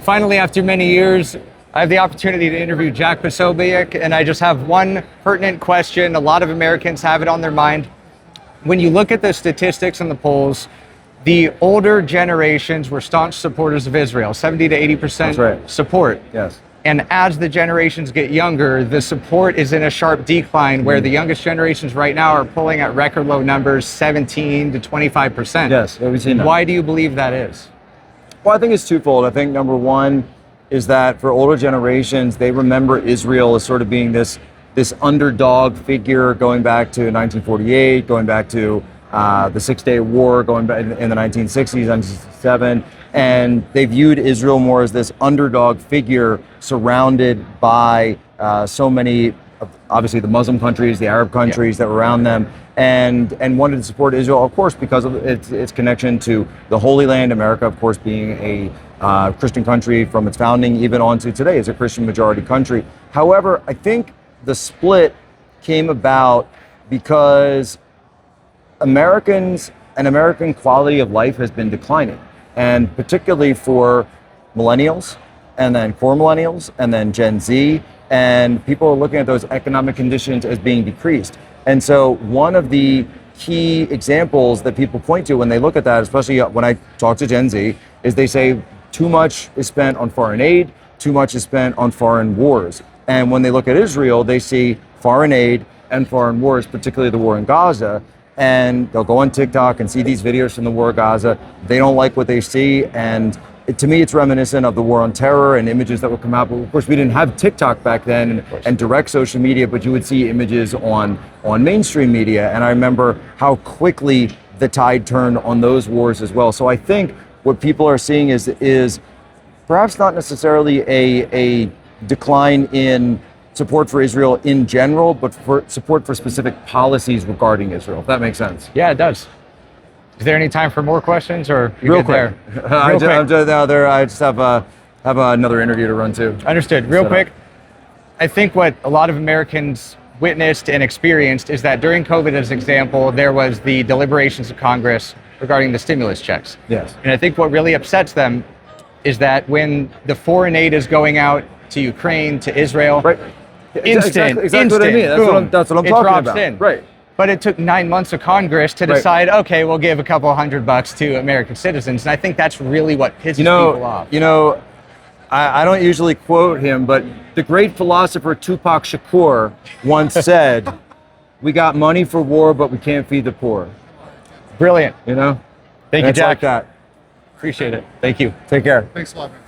finally, after many years, I have the opportunity to interview Jack Posobiec, and I just have one pertinent question. A lot of Americans have it on their mind. When you look at the statistics and the polls, the older generations were staunch supporters of Israel, 70 to 80% support. Yes. And as the generations get younger, the support is in a sharp decline, where the youngest generations right now are pulling at record low numbers, 17 to 25%. Yes, we've seen that. Why do you believe that is? Well, I think it's twofold. I think number one is that for older generations, they remember Israel as sort of being this underdog figure going back to 1948, going back to the Six-Day War, going back in the 1960s, 1967, and they viewed Israel more as this underdog figure surrounded by so many, obviously the Muslim countries, the Arab countries that were around them, and wanted to support Israel, of course, because of its connection to the Holy Land, America, of course, being a Christian country from its founding, even on to today as a Christian majority country. However, I think the split came about because Americans and American quality of life has been declining, and particularly for millennials, and then core millennials, and then Gen Z, and people are looking at those economic conditions as being decreased. And so one of the key examples that people point to when they look at that, especially when I talk to Gen Z, is they say too much is spent on foreign aid, too much is spent on foreign wars. And when they look at Israel, they see foreign aid and foreign wars, particularly the war in Gaza, and they'll go on TikTok and see these videos from the war in Gaza. They don't like what they see, and to me, it's reminiscent of the war on terror and images that would come out. But of course, we didn't have TikTok back then and direct social media, but you would see images on mainstream media. And I remember how quickly the tide turned on those wars as well. So I think what people are seeing is perhaps not necessarily a decline in support for Israel in general, but for support for specific policies regarding Israel, if that makes sense. Yeah, it does. Is there any time for more questions, or real quick? I just have another interview to run too. Understood. Real quick, I think what a lot of Americans witnessed and experienced is that during COVID, as an example, there was the deliberations of Congress regarding the stimulus checks. Yes. And I think what really upsets them is that when the foreign aid is going out to Ukraine, to Israel, right. Instant, exactly what I mean. That's what I'm talking about. In. Right. But it took 9 months of Congress to decide, okay, we'll give a couple $100 to American citizens. And I think that's really what pisses people off. I don't usually quote him, but the great philosopher Tupac Shakur once said, "We got money for war, but we can't feed the poor." Brilliant. Thank you, Jack. Like that. Appreciate it. Thank you. Take care. Thanks a lot, man.